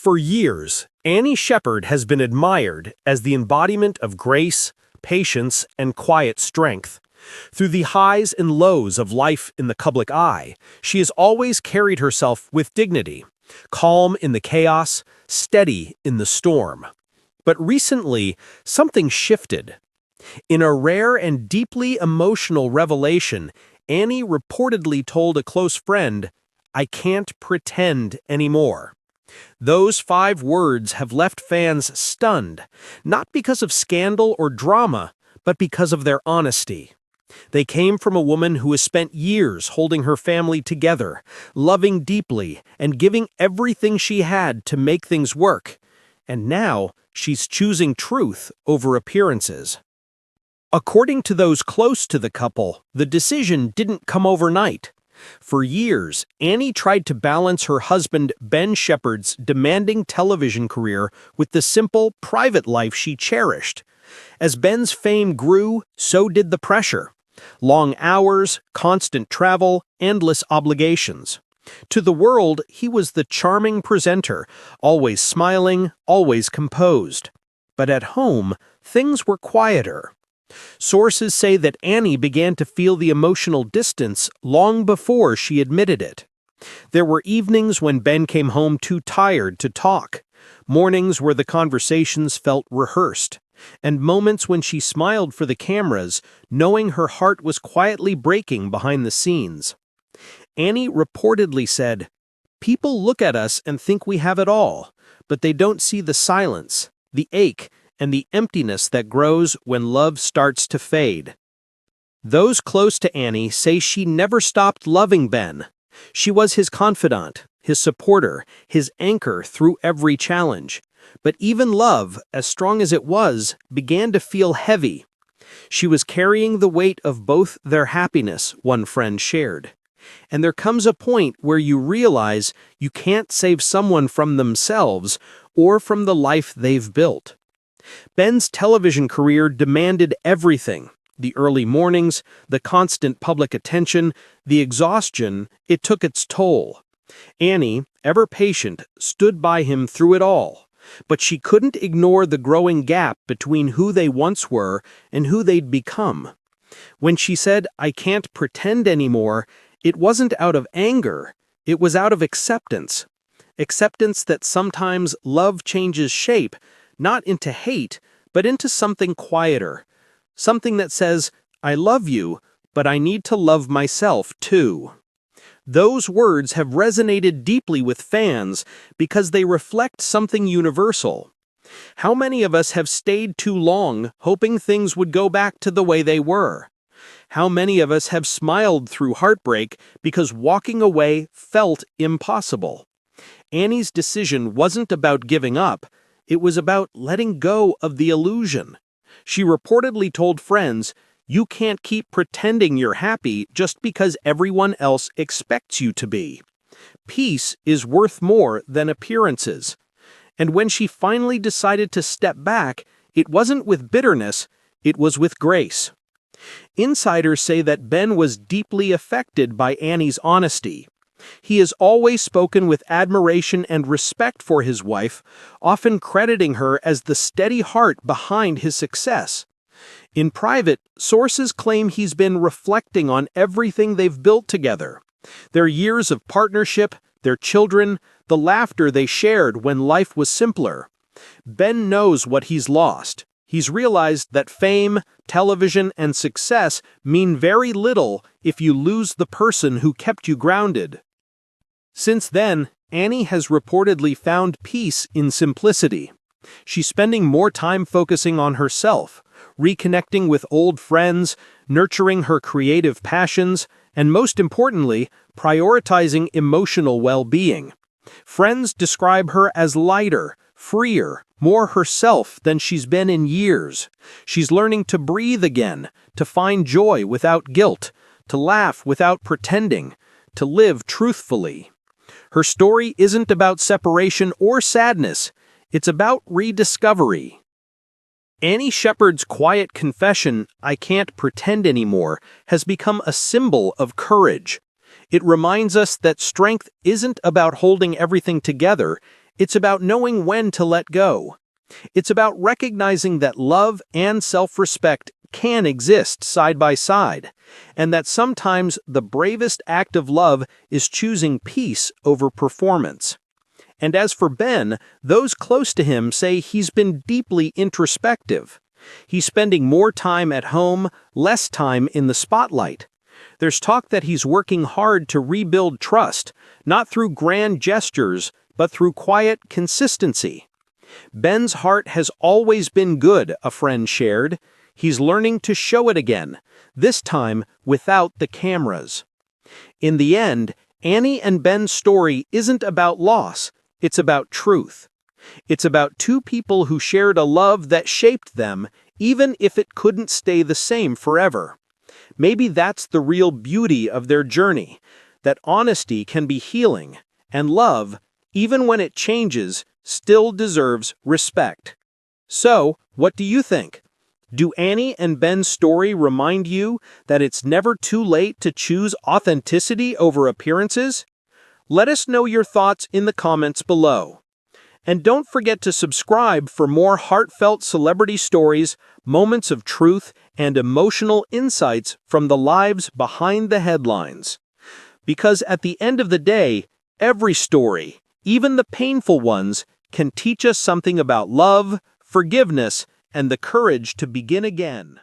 For years, Annie Shephard has been admired as the embodiment of grace, patience, and quiet strength. Through the highs and lows of life in the public eye, she has always carried herself with dignity, calm in the chaos, steady in the storm. But recently, something shifted. In a rare and deeply emotional revelation, Annie reportedly told a close friend, "I can't pretend anymore." Those 5 words have left fans stunned, not because of scandal or drama, but because of their honesty. They came from a woman who has spent years holding her family together, loving deeply, and giving everything she had to make things work. And now, she's choosing truth over appearances. According to those close to the couple, the decision didn't come overnight. For years, Annie tried to balance her husband Ben Shephard's demanding television career with the simple, private life she cherished. As Ben's fame grew, so did the pressure. Long hours, constant travel, endless obligations. To the world, he was the charming presenter, always smiling, always composed. But at home, things were quieter. Sources say that Annie began to feel the emotional distance long before she admitted it. There were evenings when Ben came home too tired to talk, mornings where the conversations felt rehearsed, and moments when she smiled for the cameras, knowing her heart was quietly breaking behind the scenes. Annie reportedly said, "People look at us and think we have it all, but they don't see the silence, the ache, and the emptiness that grows when love starts to fade." Those close to Annie say she never stopped loving Ben. She was his confidant, his supporter, his anchor through every challenge. But even love, as strong as it was, began to feel heavy. She was carrying the weight of both their happiness, one friend shared. And there comes a point where you realize you can't save someone from themselves or from the life they've built. Ben's television career demanded everything: the early mornings, the constant public attention, the exhaustion. It took its toll. Annie, ever patient, stood by him through it all, but she couldn't ignore the growing gap between who they once were and who they'd become. When she said, "I can't pretend anymore," it wasn't out of anger, it was out of acceptance. Acceptance that sometimes love changes shape, not into hate, but into something quieter. Something that says, "I love you, but I need to love myself too." Those words have resonated deeply with fans because they reflect something universal. How many of us have stayed too long hoping things would go back to the way they were? How many of us have smiled through heartbreak because walking away felt impossible? Annie's decision wasn't about giving up. It was about letting go of the illusion. She reportedly told friends, "You can't keep pretending you're happy just because everyone else expects you to be. Peace is worth more than appearances." And when she finally decided to step back, it wasn't with bitterness, it was with grace. Insiders say that Ben was deeply affected by Annie's honesty. He has always spoken with admiration and respect for his wife, often crediting her as the steady heart behind his success. In private, sources claim he's been reflecting on everything they've built together. Their years of partnership, their children, the laughter they shared when life was simpler. Ben knows what he's lost. He's realized that fame, television, and success mean very little if you lose the person who kept you grounded. Since then, Annie has reportedly found peace in simplicity. She's spending more time focusing on herself, reconnecting with old friends, nurturing her creative passions, and most importantly, prioritizing emotional well-being. Friends describe her as lighter, freer, more herself than she's been in years. She's learning to breathe again, to find joy without guilt, to laugh without pretending, to live truthfully. Her story isn't about separation or sadness, it's about rediscovery. Annie Shephard's quiet confession, "I can't pretend anymore," has become a symbol of courage. It reminds us that strength isn't about holding everything together, It's about knowing when to let go. It's about recognizing that love and self-respect can exist side by side, and that sometimes the bravest act of love is choosing peace over performance. And as for Ben, those close to him say he's been deeply introspective. He's spending more time at home, less time in the spotlight. There's talk that he's working hard to rebuild trust, not through grand gestures, but through quiet consistency. Ben's heart has always been good, a friend shared. He's learning to show it again, this time without the cameras. In the end, Annie and Ben's story isn't about loss, it's about truth. It's about two people who shared a love that shaped them, even if it couldn't stay the same forever. Maybe that's the real beauty of their journey, that honesty can be healing, and love, even when it changes, still deserves respect. So, what do you think? Do Annie and Ben's story remind you that it's never too late to choose authenticity over appearances? Let us know your thoughts in the comments below. And don't forget to subscribe for more heartfelt celebrity stories, moments of truth, and emotional insights from the lives behind the headlines. Because at the end of the day, every story, even the painful ones, can teach us something about love, forgiveness, and the courage to begin again.